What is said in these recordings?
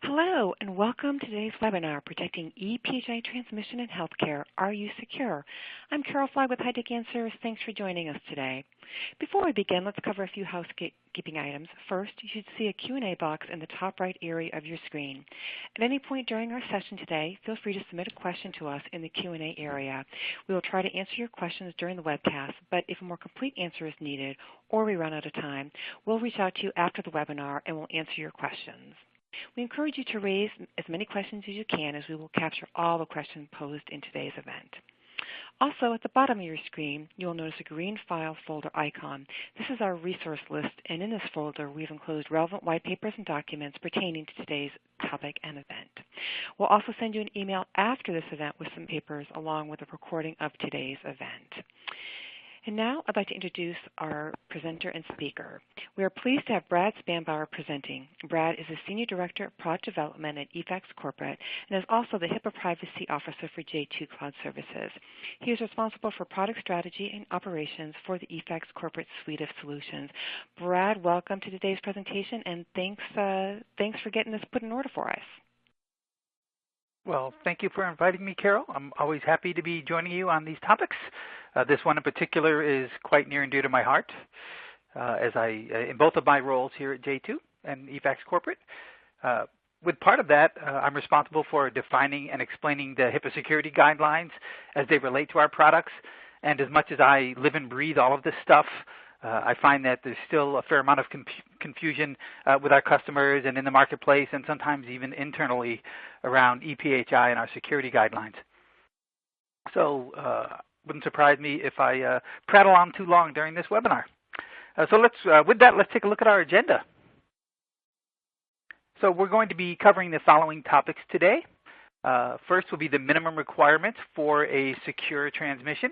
Hello, and welcome to today's webinar, Protecting ePHI Transmission in Healthcare. Are you secure? I'm Carol Fly with HITECH Answers. Thanks for joining us today. Before we begin, let's cover a few housekeeping items. First, you should see a Q&A box in the top right area of your screen. At any point during our session today, feel free to submit a question to us in the Q&A area. We will try to answer your questions during the webcast, but if a more complete answer is needed or we run out of time, we'll reach out to you after the webinar and we'll answer your questions. We encourage you to raise as many questions as you can, as we will capture all the questions posed in today's event. Also, at the bottom of your screen, you will notice a green file folder icon. This is our resource list, and in this folder, we've enclosed relevant white papers and documents pertaining to today's topic and event. We'll also send you an email after this event with some papers along with a recording of today's event. And now I'd like to introduce our presenter and speaker. We are pleased to have Brad Spanbauer presenting. Brad is the Senior Director of Product Development at eFax Corporate and is also the HIPAA Privacy Officer for J2 Cloud Services. He is responsible for product strategy and operations for the eFax Corporate suite of solutions. Brad, welcome to today's presentation, and thanks for getting this put in order for us. Well, thank you for inviting me, Carol. I'm always happy to be joining you on these topics. This one in particular is quite near and dear to my heart, as in both of my roles here at J2 and eFax Corporate. With part of that, I'm responsible for defining and explaining the HIPAA security guidelines as they relate to our products. And as much as I live and breathe all of this stuff, I find that there's still a fair amount of confusion with our customers and in the marketplace, and sometimes even internally around ePHI and our security guidelines. So wouldn't surprise me if I prattle on too long during this webinar. With that, let's take a look at our agenda. So we're going to be covering the following topics today. First will be the minimum requirements for a secure transmission,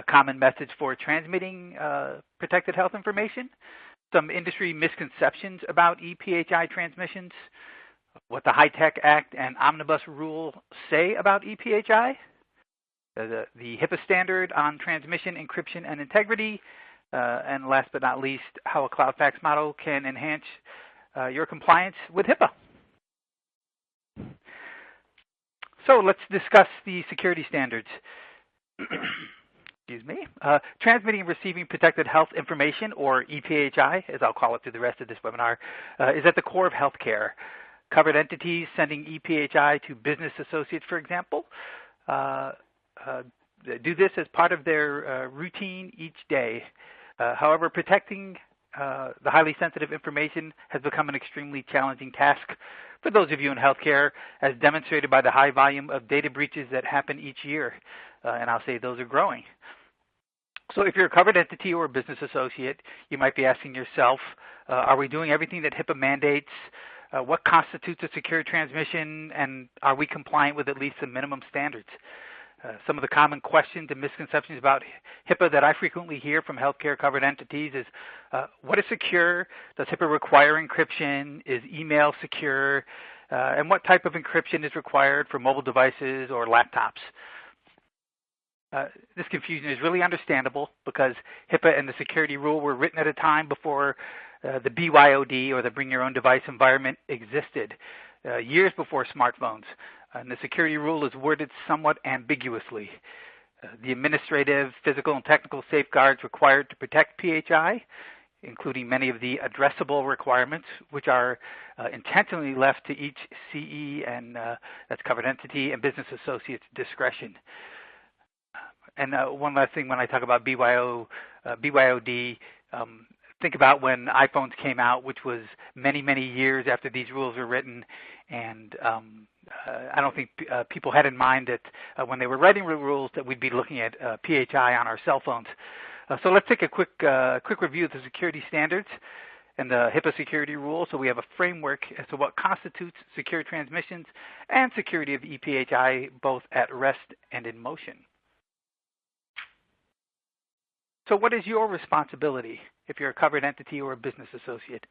common methods for transmitting protected health information, some industry misconceptions about ePHI transmissions, what the HITECH Act and Omnibus rule say about ePHI, the HIPAA Standard on transmission, encryption, and integrity, and last but not least, how a cloud fax model can enhance your compliance with HIPAA. So let's discuss the security standards. Excuse me. Transmitting and receiving protected health information, or ePHI, as I'll call it through the rest of this webinar, is at the core of healthcare. Covered entities sending ePHI to business associates, for example, do this as part of their routine each day. However, protecting the highly sensitive information has become an extremely challenging task for those of you in healthcare, as demonstrated by the high volume of data breaches that happen each year. And I'll say those are growing. So if you're a covered entity or a business associate, you might be asking yourself, are we doing everything that HIPAA mandates? What constitutes a secure transmission, and are we compliant with at least the minimum standards? Some of the common questions and misconceptions about HIPAA that I frequently hear from healthcare covered entities is, what is secure? Does HIPAA require encryption? Is email secure? And what type of encryption is required for mobile devices or laptops? This confusion is really understandable because HIPAA and the security rule were written at a time before the BYOD, or the Bring Your Own Device environment, existed, years before smartphones. And the security rule is worded somewhat ambiguously. The administrative, physical, and technical safeguards required to protect PHI, including many of the addressable requirements, which are intentionally left to each CE and that's covered entity and business associate's discretion. And one last thing, when I talk about BYOD, think about when iPhones came out, which was many, many years after these rules were written, and I don't think people had in mind that when they were writing the rules that we'd be looking at PHI on our cell phones. So let's take a quick review of the security standards and the HIPAA security rule, so we have a framework as to what constitutes secure transmissions and security of ePHI, both at rest and in motion. So what is your responsibility if you're a covered entity or a business associate?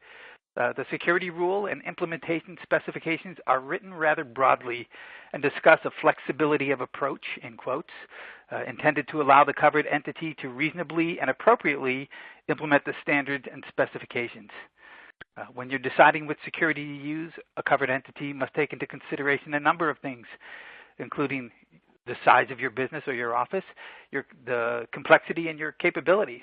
The security rule and implementation specifications are written rather broadly and discuss a flexibility of approach, in quotes, intended to allow the covered entity to reasonably and appropriately implement the standards and specifications. When you're deciding which security to use, a covered entity must take into consideration a number of things, including the size of your business or your office, the complexity and your capabilities.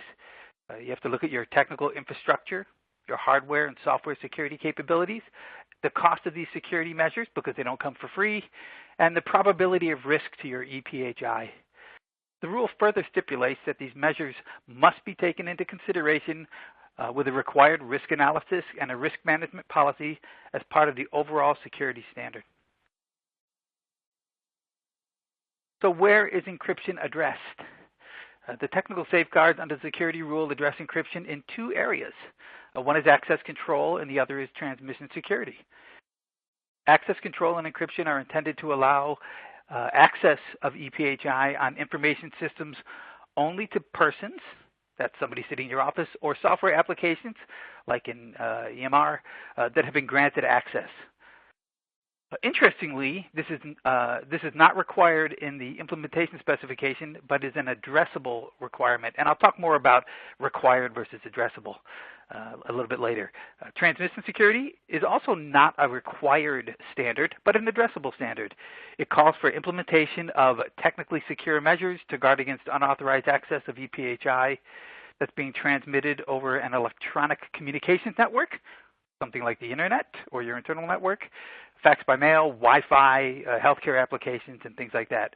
You have to look at your technical infrastructure, your hardware and software security capabilities, the cost of these security measures because they don't come for free, and the probability of risk to your ePHI. The rule further stipulates that these measures must be taken into consideration with a required risk analysis and a risk management policy as part of the overall security standard. So where is encryption addressed? The technical safeguards under the security rule address encryption in two areas. One is access control and the other is transmission security. Access control and encryption are intended to allow access of ePHI on information systems only to persons, that's somebody sitting in your office, or software applications, like in EMR, that have been granted access. Interestingly, this is not required in the implementation specification, but is an addressable requirement. And I'll talk more about required versus addressable a little bit later. Transmission security is also not a required standard, but an addressable standard. It calls for implementation of technically secure measures to guard against unauthorized access of ePHI that's being transmitted over an electronic communications network, something like the internet or your internal network, fax by mail, Wi-Fi, healthcare applications, and things like that.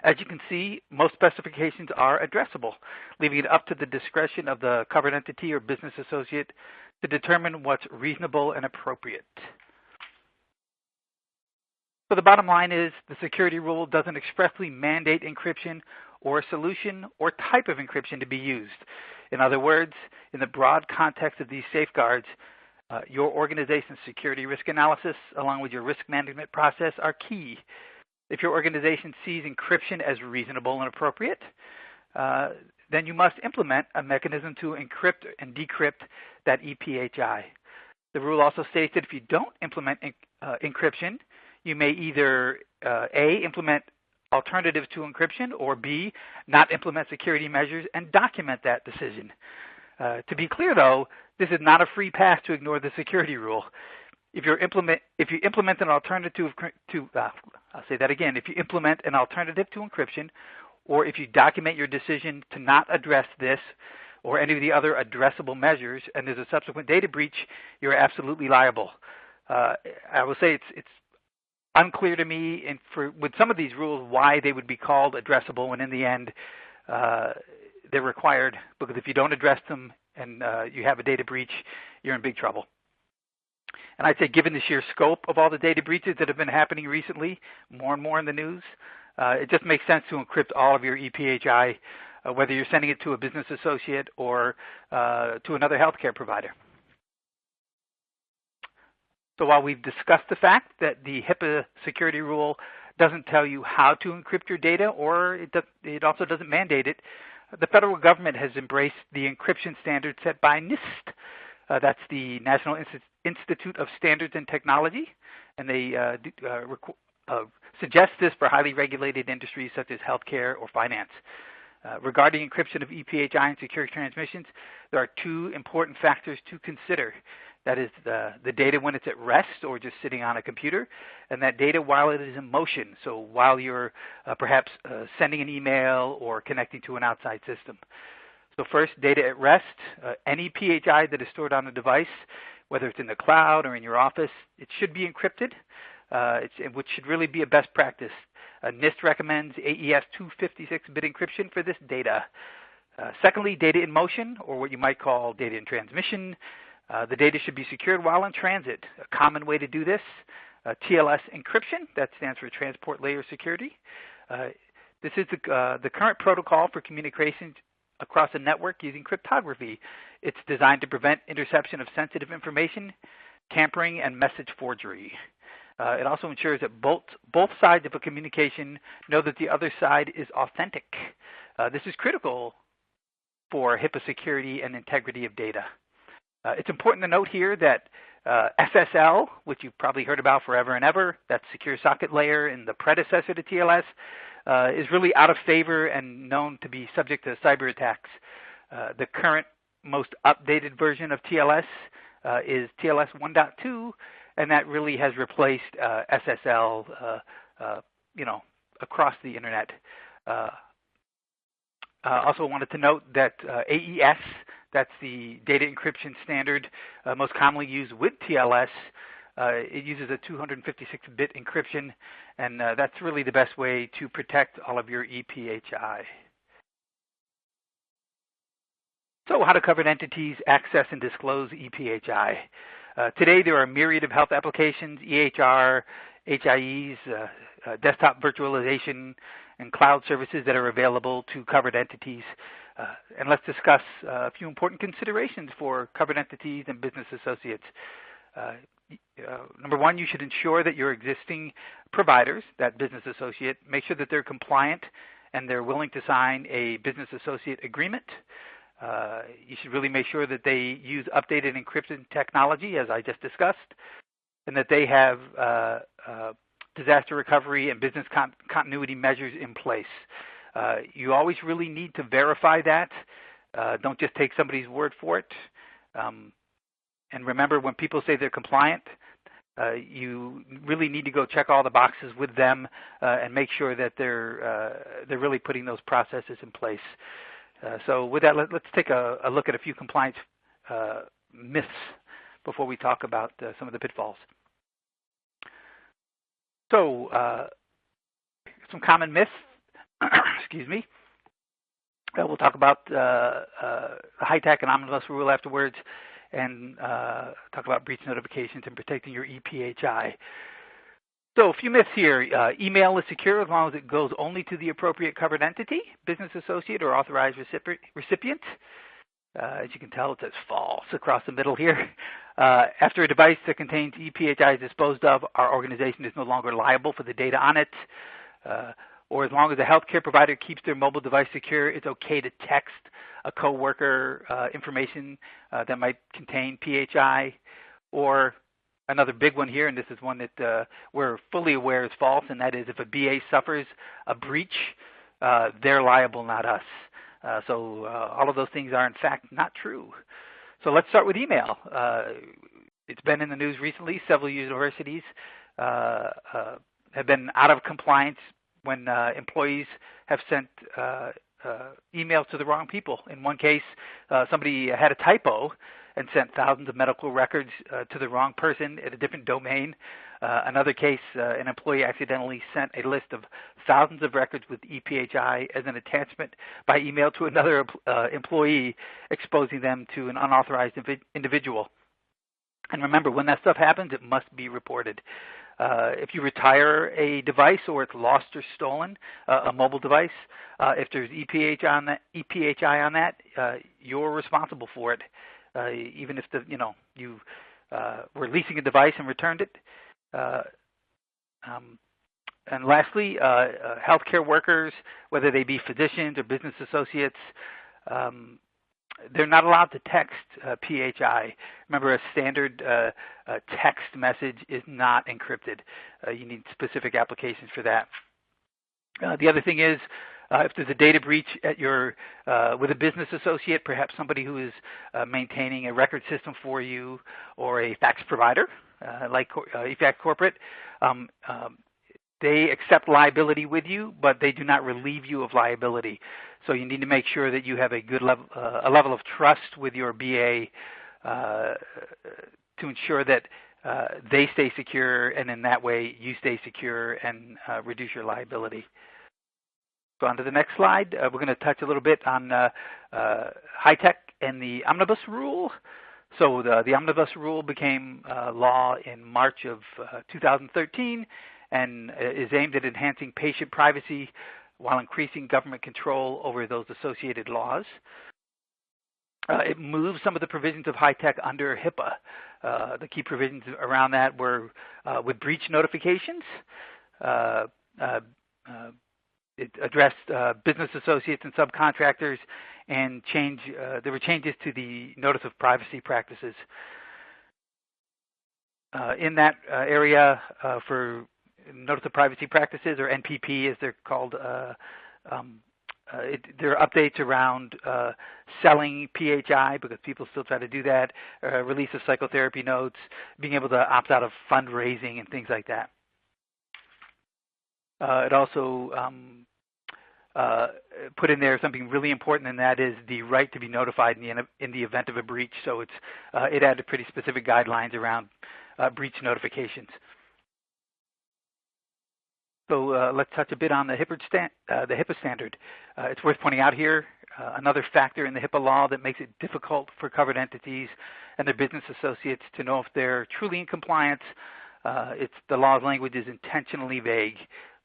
As you can see, most specifications are addressable, leaving it up to the discretion of the covered entity or business associate to determine what's reasonable and appropriate. So the bottom line is the security rule doesn't expressly mandate encryption or a solution or type of encryption to be used. In other words, in the broad context of these safeguards, your organization's security risk analysis along with your risk management process are key. If your organization sees encryption as reasonable and appropriate, then you must implement a mechanism to encrypt and decrypt that ePHI. The rule also states that if you don't implement encryption, you may either A, implement alternatives to encryption, or B, not implement security measures and document that decision. To be clear, though, this is not a free pass to ignore the security rule. If you implement an alternative to I'll say that again. If you implement an alternative to encryption, or if you document your decision to not address this or any of the other addressable measures, and there's a subsequent data breach, you're absolutely liable. I will say it's unclear to me, with some of these rules, why they would be called addressable, when in the end they're required, because if you don't address them and you have a data breach, you're in big trouble. And I'd say given the sheer scope of all the data breaches that have been happening recently, more and more in the news, it just makes sense to encrypt all of your ePHI, whether you're sending it to a business associate or to another healthcare provider. So while we've discussed the fact that the HIPAA security rule doesn't tell you how to encrypt your data, or it also doesn't mandate it, the federal government has embraced the encryption standard set by NIST. That's the National Institute of Standards and Technology, and they suggest this for highly regulated industries such as healthcare or finance. Regarding encryption of ePHI and secure transmissions, there are two important factors to consider. That is the data when it's at rest or just sitting on a computer, and that data while it is in motion, so while you're perhaps sending an email or connecting to an outside system. So first, data at rest. Any PHI that is stored on a device, whether it's in the cloud or in your office, it should be encrypted, which should really be a best practice. NIST recommends AES 256-bit encryption for this data. Secondly, data in motion, or what you might call data in transmission. The data should be secured while in transit. A common way to do this, TLS encryption, that stands for Transport Layer Security. This is the current protocol for communication across a network using cryptography. It's designed to prevent interception of sensitive information, tampering, and message forgery. It also ensures that both sides of a communication know that the other side is authentic. This is critical for HIPAA security and integrity of data. It's important to note here that SSL, which you've probably heard about forever and ever, that secure socket layer and the predecessor to TLS, is really out of favor and known to be subject to cyber attacks. The current, most updated version of TLS is TLS 1.2, and that really has replaced SSL, across the internet. Also wanted to note that AES, that's the data encryption standard most commonly used with TLS. It uses a 256-bit encryption, and that's really the best way to protect all of your ePHI. So how do covered entities access and disclose ePHI? Today there are a myriad of health applications, EHR, HIEs, desktop virtualization, and cloud services that are available to covered entities. And let's discuss a few important considerations for covered entities and business associates. Number one, you should ensure that your existing providers, that business associate, make sure that they're compliant and they're willing to sign a business associate agreement. You should really make sure that they use updated encryption technology, as I just discussed, and that they have disaster recovery and business continuity measures in place. You always really need to verify that. Don't just take somebody's word for it. And remember, when people say they're compliant, you really need to go check all the boxes with them and make sure that they're really putting those processes in place. So with that, let's take a look at a few compliance myths before we talk about some of the pitfalls. So some common myths, excuse me. We'll talk about the HITECH and Omnibus rule afterwards, and talk about breach notifications and protecting your ePHI. So a few myths here. Email is secure as long as it goes only to the appropriate covered entity, business associate, or authorized recipient. As you can tell, it says false across the middle here. After a device that contains ePHI is disposed of, our organization is no longer liable for the data on it. Or as long as a healthcare provider keeps their mobile device secure, it's okay to text a coworker information that might contain PHI. Or another big one here, and this is one that we're fully aware is false, and that is if a BA suffers a breach, they're liable, not us. So all of those things are, in fact, not true. So let's start with email. It's been in the news recently. Several universities have been out of compliance when employees have sent emails to the wrong people. In one case, somebody had a typo and sent thousands of medical records to the wrong person at a different domain. Another case, an employee accidentally sent a list of thousands of records with ePHI as an attachment by email to another employee, exposing them to an unauthorized individual. And remember, when that stuff happens, it must be reported. If you retire a device or it's lost or stolen, a mobile device, if there's ePHI on that, you're responsible for it. Even if you were leasing a device and returned it. And lastly, healthcare workers, whether they be physicians or business associates, they're not allowed to text PHI. Remember, a standard text message is not encrypted. You need specific applications for that. The other thing is, if there's a data breach at with a business associate, perhaps somebody who is maintaining a record system for you, or a fax provider like eFax Corporate, they accept liability with you, but they do not relieve you of liability. So you need to make sure that you have a good level of trust with your BA to ensure that they stay secure, and in that way you stay secure and reduce your liability. So on to the next slide. We're going to touch a little bit on HITECH and the Omnibus rule. So the Omnibus rule became law in March of 2013 and is aimed at enhancing patient privacy while increasing government control over those associated laws. It moves some of the provisions of HITECH under HIPAA. The key provisions around that were with breach notifications. It addressed business associates and subcontractors, and there were changes to the notice of privacy practices. In that area, for notice of privacy practices, or NPP as they're called there are updates around selling PHI because people still try to do that, release of psychotherapy notes, being able to opt out of fundraising and things like that. It also put in there something really important, and that is the right to be notified in the event of a breach. So it added pretty specific guidelines around breach notifications. So let's touch a bit on the HIPAA standard. It's worth pointing out here another factor in the HIPAA law that makes it difficult for covered entities and their business associates to know if they're truly in compliance. The law's language is intentionally vague,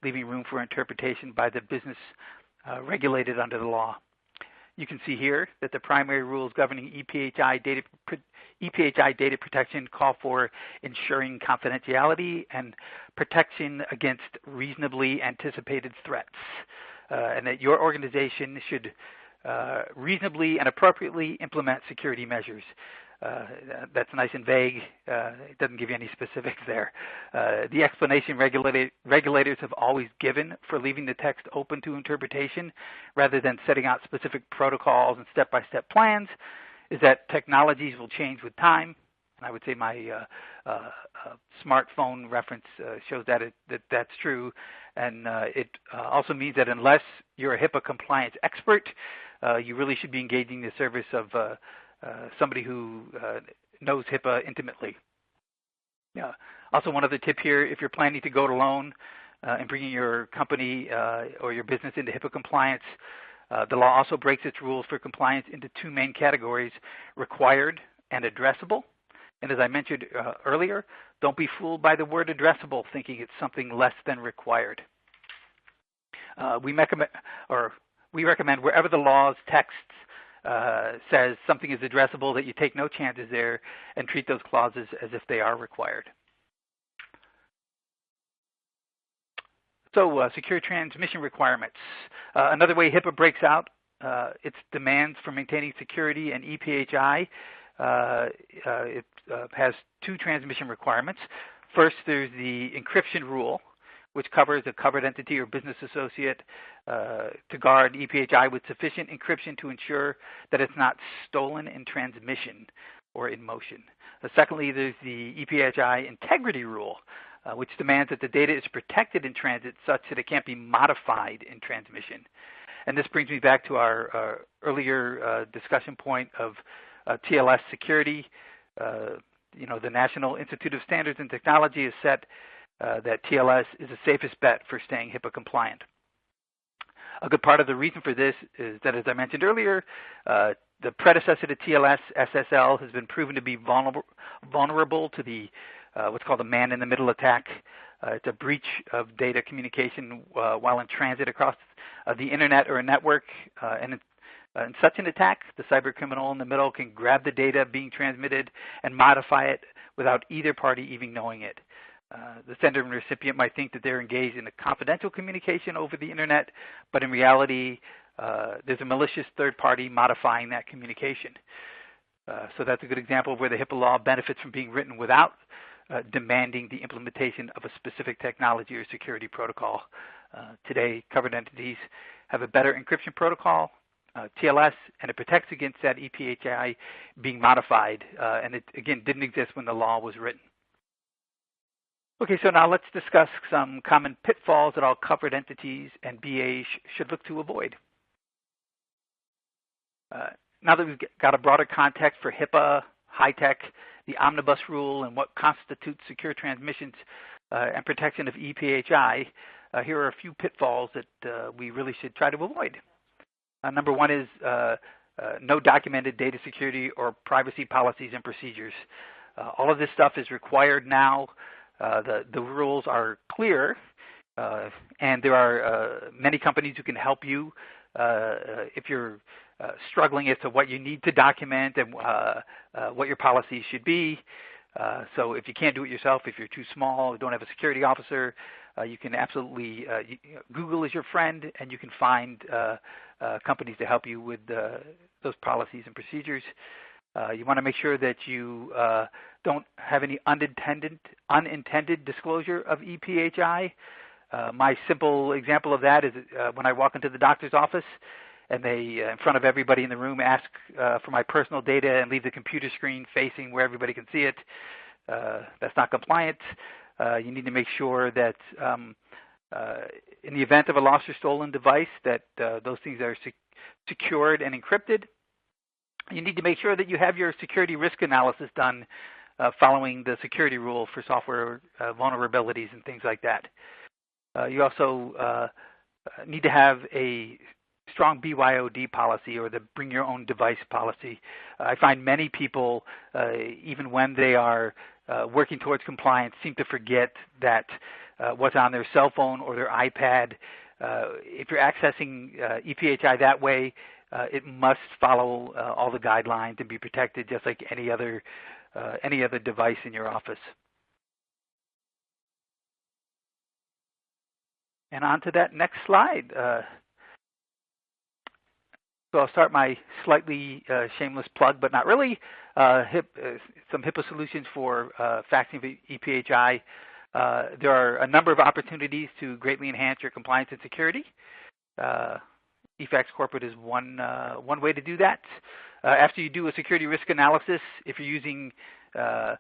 leaving room for interpretation by the business regulated under the law. You can see here that the primary rules governing ePHI data protection call for ensuring confidentiality and protection against reasonably anticipated threats, and that your organization should reasonably and appropriately implement security measures. That's nice and vague. It doesn't give you any specifics there. The explanation regulators have always given for leaving the text open to interpretation rather than setting out specific protocols and step-by-step plans is that technologies will change with time. And I would say my smartphone reference shows that that's true. And it also means that unless you're a HIPAA compliance expert, you really should be engaging the service of somebody who knows HIPAA intimately. Also, one other tip here, if you're planning to go it alone and bringing your company or your business into HIPAA compliance, the law also breaks its rules for compliance into two main categories, required and addressable. And as I mentioned earlier, don't be fooled by the word addressable thinking it's something less than required. We recommend wherever the law's text says something is addressable that you take no chances there and treat those clauses as if they are required. So secure transmission requirements. Another way HIPAA breaks out its demands for maintaining security and ePHI. It has two transmission requirements. First, there's the encryption rule, which covers a covered entity or business associate to guard ePHI with sufficient encryption to ensure that it's not stolen in transmission or in motion. Secondly, there's the ePHI integrity rule, which demands that the data is protected in transit such that it can't be modified in transmission. And this brings me back to our earlier discussion point of TLS security. The National Institute of Standards and Technology has set that TLS is the safest bet for staying HIPAA compliant. A good part of the reason for this is that, as I mentioned earlier, the predecessor to TLS, SSL, has been proven to be vulnerable to the what's called a man-in-the-middle attack. It's a breach of data communication while in transit across the internet or a network. And in such an attack, the cyber criminal in the middle can grab the data being transmitted and modify it without either party even knowing it. The sender and recipient might think that they're engaged in a confidential communication over the internet, but in reality, there's a malicious third party modifying that communication. So that's a good example of where the HIPAA law benefits from being written without demanding the implementation of a specific technology or security protocol. Today, covered entities have a better encryption protocol, TLS, and it protects against that ePHI being modified. And it, again, didn't exist when the law was written. Okay, so now let's discuss some common pitfalls that all covered entities and BAs should look to avoid. Now that we've got a broader context for HIPAA, HITECH, the Omnibus rule, and what constitutes secure transmissions and protection of ePHI, here are a few pitfalls that we really should try to avoid. Number one is no documented data security or privacy policies and procedures. All of this stuff is required now. The rules are clear, and there are many companies who can help you if you're struggling as to what you need to document and what your policies should be. So if you can't do it yourself, if you're too small, don't have a security officer, you can absolutely, Google is your friend, and you can find companies to help you with those policies and procedures. You want to make sure that you don't have any unintended disclosure of ePHI. My simple example of that is when I walk into the doctor's office and they, in front of everybody in the room, ask for my personal data and leave the computer screen facing where everybody can see it. That's not compliant. You need to make sure that in the event of a lost or stolen device that those things are secured and encrypted. You need to make sure that you have your security risk analysis done following the security rule for software vulnerabilities and things like that. You also need to have a strong BYOD policy, or the bring your own device policy. I find many people, even when they are working towards compliance, seem to forget that what's on their cell phone or their iPad, if you're accessing ePHI that way, it must follow all the guidelines and be protected just like any other device in your office. And on to that next slide. So I'll start my slightly shameless plug, but not really, some HIPAA solutions for faxing for ePHI. There are a number of opportunities to greatly enhance your compliance and security. eFax Corporate is one way to do that. After you do a security risk analysis, if you're using a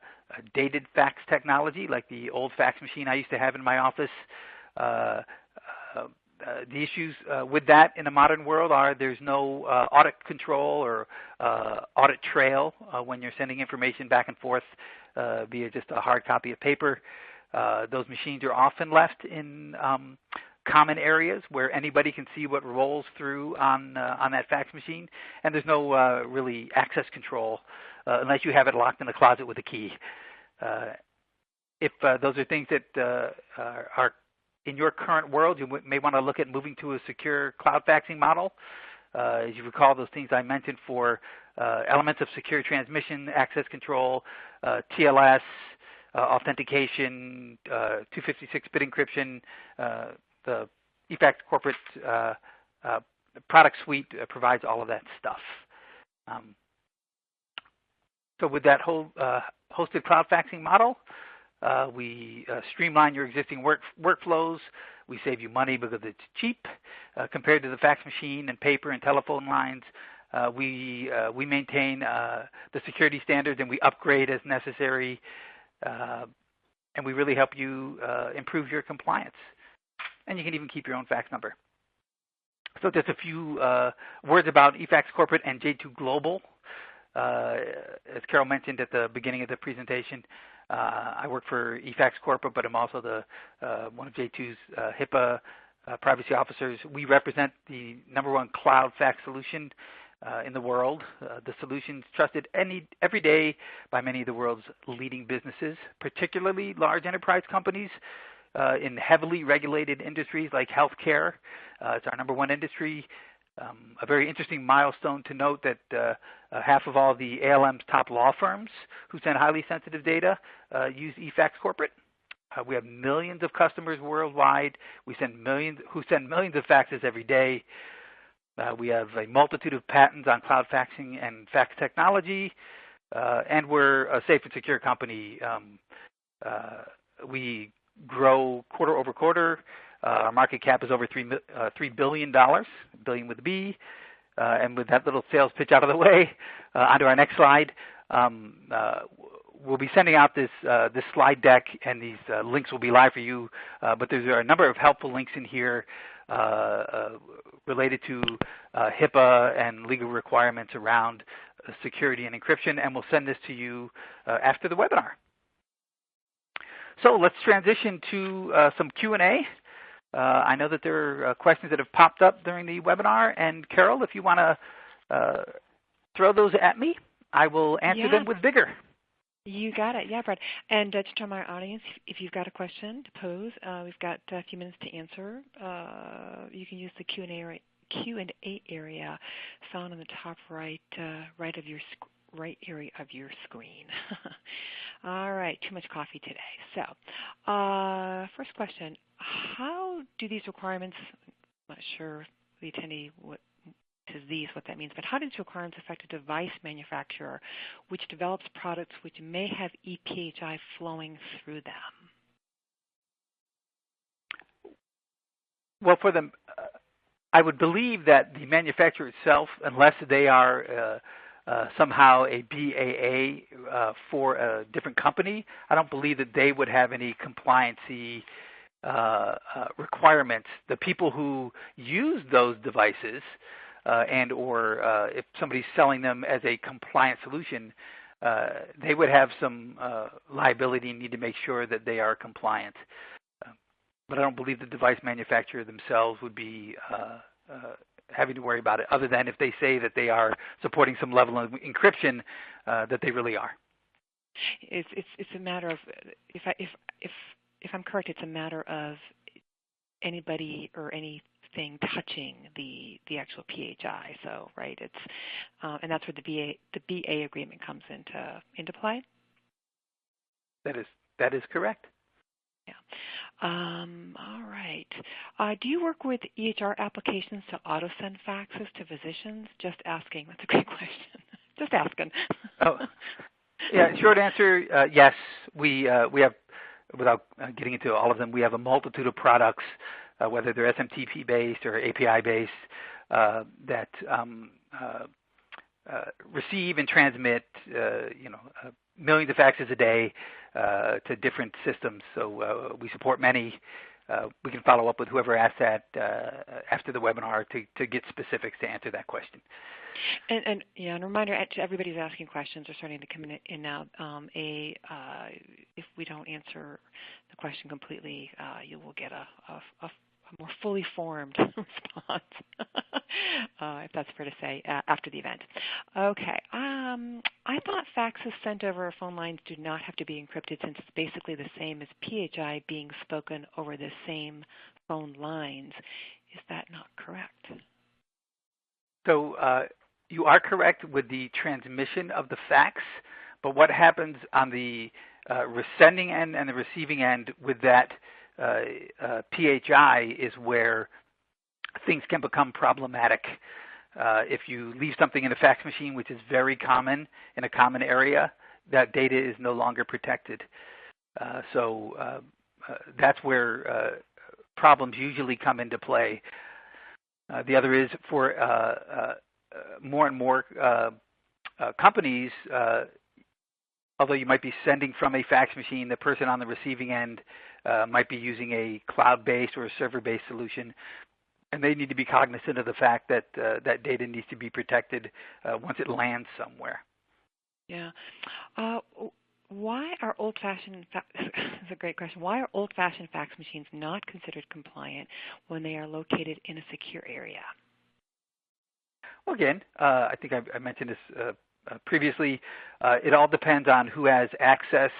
dated fax technology, like the old fax machine I used to have in my office, the issues with that in the modern world are there's no audit control or audit trail when you're sending information back and forth via just a hard copy of paper. Those machines are often left in common areas where anybody can see what rolls through on that fax machine, and there's no really access control unless you have it locked in a closet with a key. If those are things that are in your current world, you may want to look at moving to a secure cloud faxing model. As you recall, those things I mentioned for elements of secure transmission, access control, TLS, authentication, 256-bit encryption, the eFax Corporate product suite provides all of that stuff. So with that whole hosted cloud faxing model, we streamline your existing workflows. We save you money because it's cheap compared to the fax machine and paper and telephone lines. We maintain the security standards, and we upgrade as necessary, and we really help you improve your compliance. And you can even keep your own fax number. So just a few words about eFax Corporate and J2 Global. As Carol mentioned at the beginning of the presentation, I work for eFax Corporate, but I'm also one of J2's HIPAA privacy officers. We represent the #1 cloud fax solution in the world. The solution's trusted every day by many of the world's leading businesses, particularly large enterprise companies in heavily regulated industries like healthcare. It's our #1 industry. A very interesting milestone to note that half of all the ALM's top law firms who send highly sensitive data use eFax Corporate. We have millions of customers worldwide. Who send millions of faxes every day. We have a multitude of patents on cloud faxing and fax technology, and we're a safe and secure company. We grow quarter over quarter. Our market cap is over $3 billion, billion with a B. And with that little sales pitch out of the way, onto our next slide. We'll be sending out this slide deck, and these links will be live for you. But there are a number of helpful links in here related to HIPAA and legal requirements around security and encryption, and we'll send this to you after the webinar. So let's transition to some Q&A. I know that there are questions that have popped up during the webinar, and Carol, if you want to throw those at me, I will answer them with vigor. You got it. Yeah, Brad. And just to my audience, if you've got a question to pose, we've got a few minutes to answer. You can use the Q&A area found on the top right area of your screen. All right, too much coffee today. So first question, how do these requirements, I'm not sure the attendee what that means, but how do these requirements affect a device manufacturer which develops products which may have ePHI flowing through them? Well, for them, I would believe that the manufacturer itself, unless they are somehow a BAA for a different company, I don't believe that they would have any compliancy requirements. The people who use those devices and or if somebody's selling them as a compliant solution, they would have some liability and need to make sure that they are compliant. But I don't believe the device manufacturer themselves would be having to worry about it, other than if they say that they are supporting some level of encryption, that they really are. It's a matter of, if I'm correct, it's a matter of anybody or anything touching the actual PHI. So right, it's and that's where the BA agreement comes into play. That is correct. Yeah. All right. Do you work with EHR applications to auto-send faxes to physicians? Just asking. That's a great question. Just asking. Oh, yeah. Short answer, yes. We have, without getting into all of them, we have a multitude of products, whether they're SMTP based or API based, that receive and transmit, millions of faxes a day to different systems. So we support many. We can follow up with whoever asked that after the webinar to get specifics to answer that question. And a reminder to everybody who's asking questions are starting to come in now. If we don't answer the question completely, you will get a more fully formed response, if that's fair to say, after the event. Okay. I thought faxes sent over phone lines do not have to be encrypted, since it's basically the same as PHI being spoken over the same phone lines. Is that not correct? So you are correct with the transmission of the fax, but what happens on the sending end and the receiving end with that PHI is where things can become problematic. If you leave something in a fax machine, which is very common in a common area, that data is no longer protected. So that's where problems usually come into play. The other is for more and more companies, although you might be sending from a fax machine, the person on the receiving end might be using a cloud-based or a server-based solution, and they need to be cognizant of the fact that that data needs to be protected once it lands somewhere. Yeah. Why are old-fashioned this is a great question. Why are old-fashioned fax machines not considered compliant when they are located in a secure area? Well, again, I think I mentioned this previously. It all depends on who has access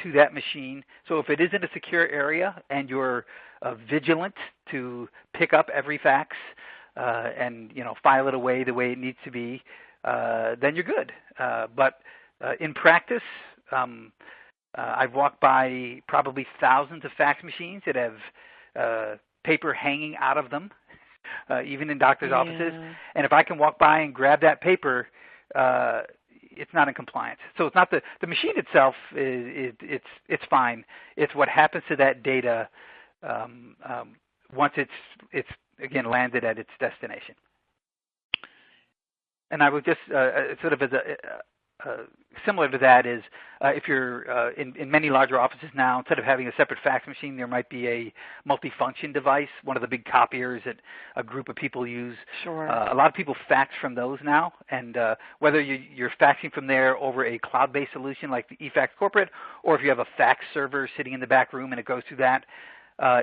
to that machine. So if it is in a secure area and you're vigilant to pick up every fax and file it away the way it needs to be, then you're good. But in practice, I've walked by probably thousands of fax machines that have paper hanging out of them, even in doctors' offices. And if I can walk by and grab that paper, it's not in compliance. So it's not the machine itself it's fine. It's what happens to that data once it's again landed at its destination. And I would just sort of as similar to that is if you're in many larger offices now, instead of having a separate fax machine, there might be a multifunction device, one of the big copiers that a group of people use. Sure. A lot of people fax from those now, and whether you're faxing from there over a cloud-based solution like the eFax Corporate, or if you have a fax server sitting in the back room and it goes through that,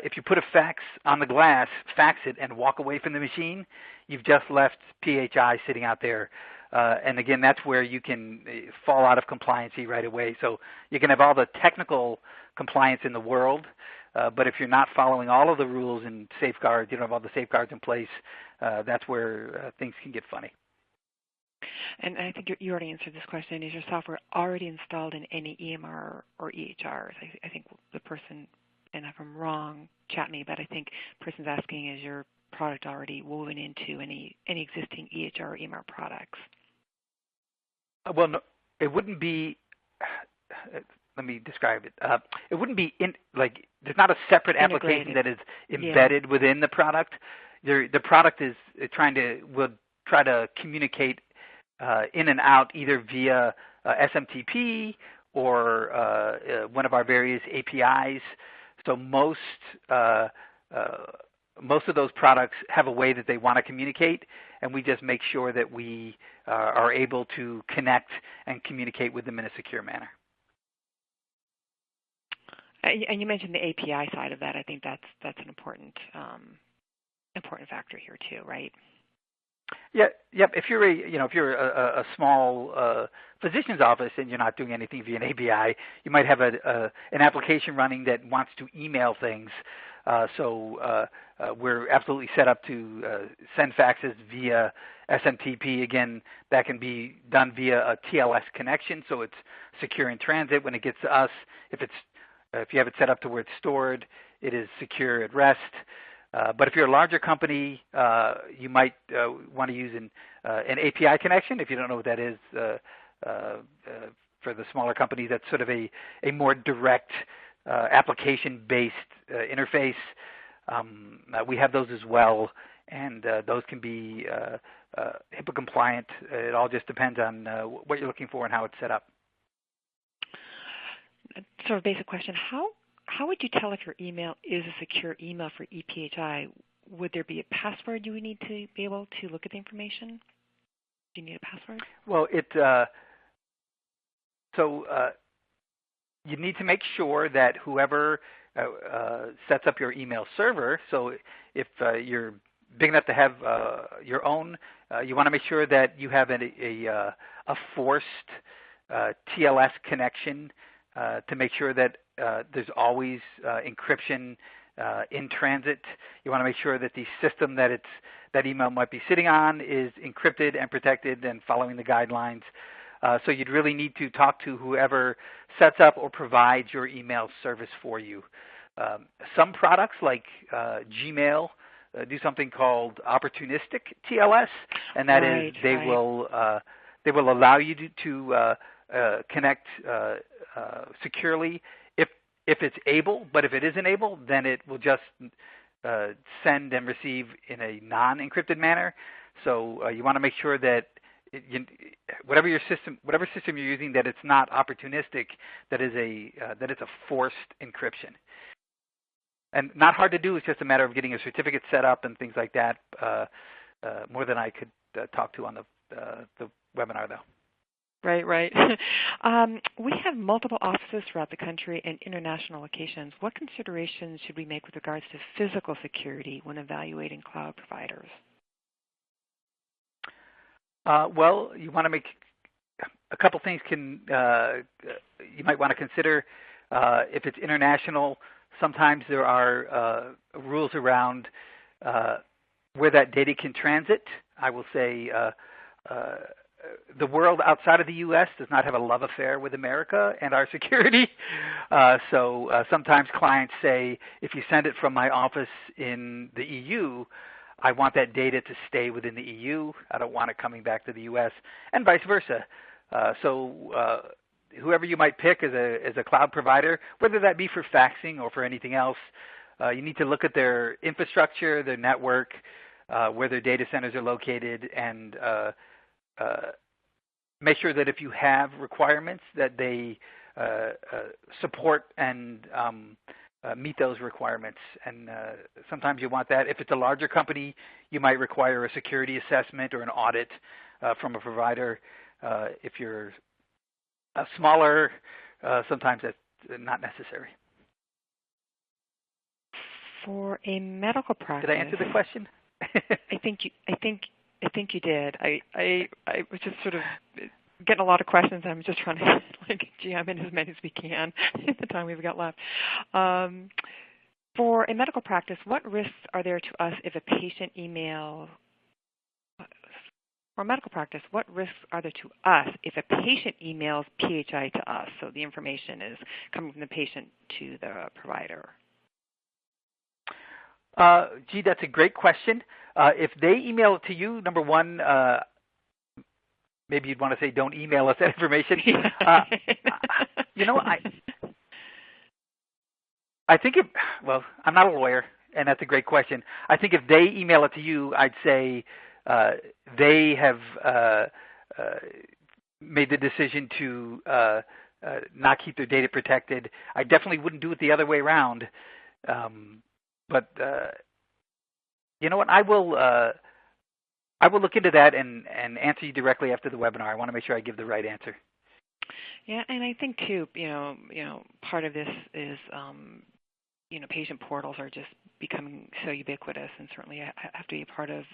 if you put a fax on the glass, fax it, and walk away from the machine, you've just left PHI sitting out there. And again, that's where you can fall out of compliancy right away. So you can have all the technical compliance in the world, but if you're not following all of the rules and safeguards, you don't have all the safeguards in place, that's where things can get funny. And I think you already answered this question. Is your software already installed in any EMR or EHRs? I think the person, and if I'm wrong, chat me, but I think the person's asking, is your product already woven into any existing EHR or EMR products? Well, no, it wouldn't be. let me describe it. It wouldn't be there's not a separate application that is embedded within the product. The product will try to communicate in and out either via SMTP or one of our various APIs. So most of those products have a way that they want to communicate, and we just make sure that we are able to connect and communicate with them in a secure manner. And you mentioned the API side of that. I think that's an important factor here too, right? Yeah, yep. If you're a small physician's office and you're not doing anything via an API, you might have an application running that wants to email things. So we're absolutely set up to send faxes via SMTP. Again, that can be done via a TLS connection, so it's secure in transit when it gets to us. If you have it set up to where it's stored, it is secure at rest. But if you're a larger company, you might want to use an API connection. If you don't know what that is, for the smaller companies, that's sort of a more direct application-based interface. We have those as well, and those can be HIPAA compliant. It all just depends on what you're looking for and how it's set up. Sort of basic question. How would you tell if your email is a secure email for ePHI? Would there be a password you would need to be able to look at the information? Do you need a password? Well, you need to make sure that whoever sets up your email server, so if you're big enough to have your own, you want to make sure that you have a forced TLS connection to make sure that there's always encryption in transit. You want to make sure that the system that email might be sitting on is encrypted and protected and following the guidelines. So you'd really need to talk to whoever sets up or provides your email service for you. Some products like Gmail do something called opportunistic TLS, and that is they will allow you to connect securely if it's able, but if it isn't able, then it will just send and receive in a non-encrypted manner. So you want to make sure that whatever system you're using, that it's not opportunistic, that it's a forced encryption. And not hard to do. It's just a matter of getting a certificate set up and things like that. More than I could talk to on the webinar, though. Right. We have multiple offices throughout the country and international locations. What considerations should we make with regards to physical security when evaluating cloud providers? Well, you want to make a couple things. You might want to consider if it's international. Sometimes there are rules around where that data can transit. I will say the world outside of the U.S. does not have a love affair with America and our security. So sometimes clients say, if you send it from my office in the EU, I want that data to stay within the EU. I don't want it coming back to the U.S. and vice versa. So whoever you might pick as a cloud provider, whether that be for faxing or for anything else, you need to look at their infrastructure, their network, where their data centers are located, and make sure that if you have requirements that they support and meet those requirements. And sometimes you want that. If it's a larger company, you might require a security assessment or an audit from a provider. If you're smaller, sometimes that's not necessary. For a medical practice, did I answer the question? I think you did. I was just sort of getting a lot of questions. I'm just trying to jam in as many as we can in the time we've got left. For a medical practice, what risks are there to us if a patient emails? For a medical practice, what risks are there to us if a patient emails PHI to us? So the information is coming from the patient to the provider. Gee, that's a great question. If they email it to you, number one, maybe you'd want to say don't email us that information. You know, I think well, I'm not a lawyer, and that's a great question. I think if they email it to you, I'd say they have made the decision to not keep their data protected. I definitely wouldn't do it the other way around. But you know what? I will look into that and answer you directly after the webinar. I want to make sure I give the right answer. Yeah, and I think too, part of this is, patient portals are just becoming so ubiquitous, and certainly have to be part of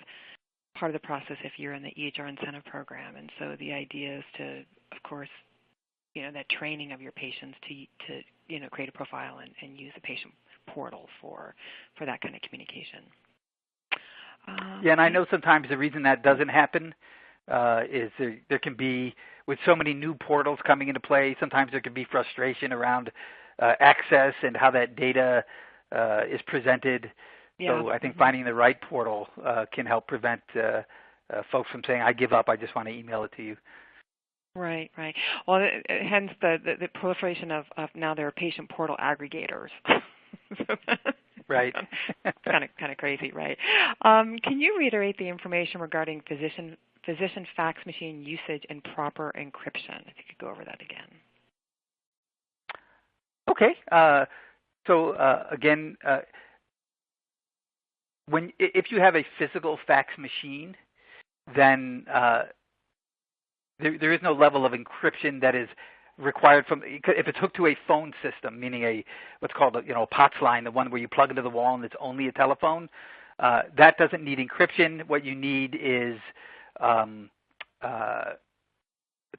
the process if you're in the EHR incentive program. And so the idea is to, of course, that training of your patients to create a profile and use a patient portal for that kind of communication. Yeah, and I know sometimes the reason that doesn't happen is there can be, with so many new portals coming into play, sometimes there can be frustration around access and how that data is presented. Yeah. So I think finding the right portal can help prevent folks from saying, I give up, I just want to email it to you. Right, right. Well, hence the proliferation of now there are patient portal aggregators. Right. kind of crazy, right? Can you reiterate the information regarding physician fax machine usage and proper encryption? If you could go over that again. Okay. So again, if you have a physical fax machine, then there is no level of encryption that is required if it's hooked to a phone system, meaning what's called a POTS line, the one where you plug into the wall and it's only a telephone. That doesn't need encryption. What you need is to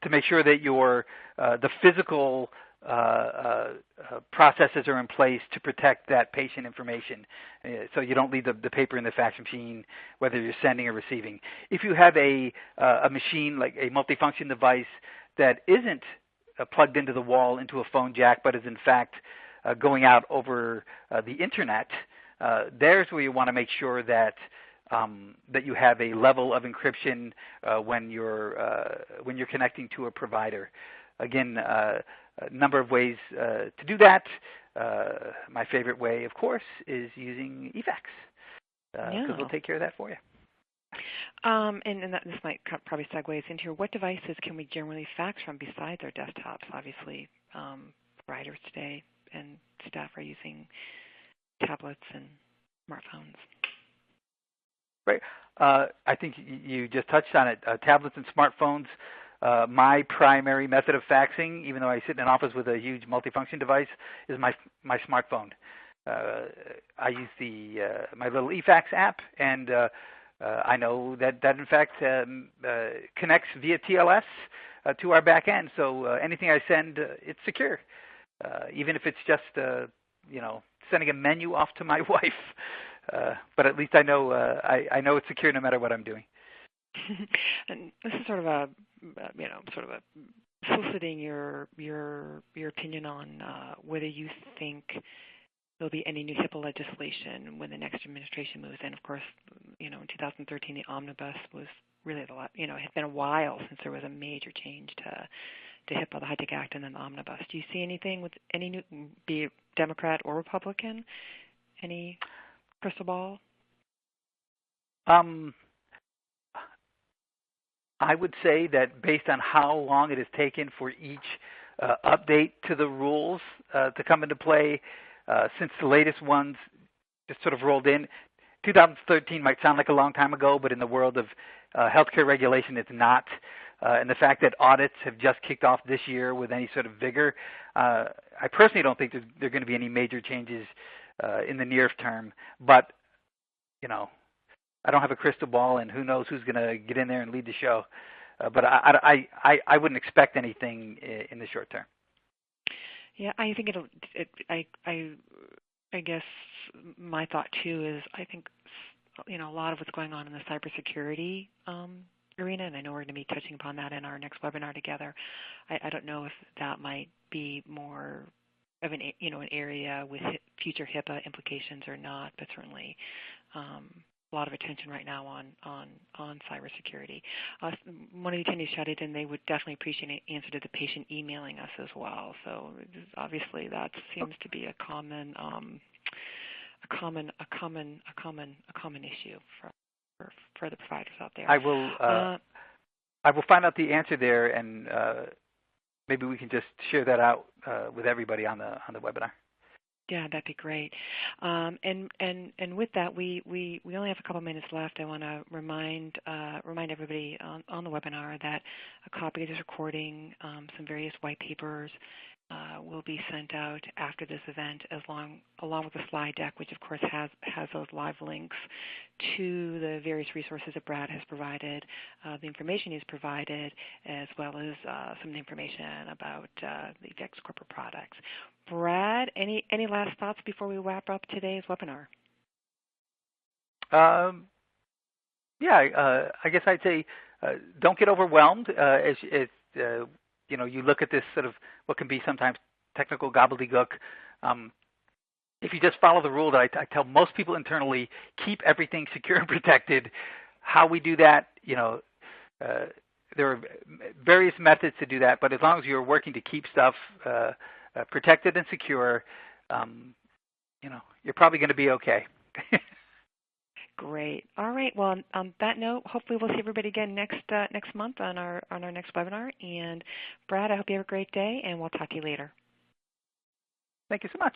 make sure that the physical processes are in place to protect that patient information, so you don't leave the paper in the fax machine, whether you're sending or receiving. If you have a machine like a multifunction device that isn't plugged into the wall into a phone jack, but is in fact going out over the internet, there's where you want to make sure that you have a level of encryption when you're connecting to a provider. Again, a number of ways to do that. My favorite way, of course, is using eFax, because we'll take care of that for you. And this might probably segues into here. What devices can we generally fax from besides our desktops? Obviously, providers today and staff are using tablets and smartphones. Right. I think you just touched on it. Tablets and smartphones. My primary method of faxing, even though I sit in an office with a huge multifunction device, is my smartphone. I use my little eFax app, and I know that in fact connects via TLS to our back end. So anything I send, it's secure, even if it's just sending a menu off to my wife. But at least I know it's secure no matter what I'm doing. And this is sort of a soliciting your opinion on whether you think there'll be any new HIPAA legislation when the next administration moves in. Of course, in 2013 the Omnibus was really it had been a while since there was a major change to HIPAA, the HITECH Act, and then the Omnibus. Do you see anything with any new, be it Democrat or Republican, any crystal ball? I would say that based on how long it has taken for each update to the rules to come into play, since the latest ones just sort of rolled in, 2013 might sound like a long time ago, but in the world of healthcare regulation, it's not. And the fact that audits have just kicked off this year with any sort of vigor, I personally don't think there are going to be any major changes in the near term. But, I don't have a crystal ball, and who knows who's going to get in there and lead the show. But I wouldn't expect anything in the short term. Yeah, I think I guess my thought too is I think a lot of what's going on in the cybersecurity arena, and I know we're going to be touching upon that in our next webinar together. I don't know if that might be more of an area with future HIPAA implications or not, but certainly a lot of attention right now on cybersecurity. One of the attendees shouted in they would definitely appreciate an answer to the patient emailing us as well. So obviously that seems to be a common issue for the providers out there. I will find out the answer there, and maybe we can just share that out with everybody on the webinar. Yeah, that'd be great. And with that, we only have a couple minutes left. I want to remind everybody on the webinar that a copy of this recording, some various white papers, will be sent out after this event, along with the slide deck, which of course has those live links to the various resources that Brad has provided, the information he's provided, as well as some information about the eFax corporate products. Brad, any last thoughts before we wrap up today's webinar? I guess I'd say don't get overwhelmed as you look at this sort of what can be sometimes technical gobbledygook. If you just follow the rule that I tell most people internally, keep everything secure and protected. How we do that, there are various methods to do that, but as long as you're working to keep stuff protected and secure, you're probably going to be okay. Great. All right. Well, on that note, hopefully we'll see everybody again next month on our next webinar. And Brad, I hope you have a great day, and we'll talk to you later. Thank you so much.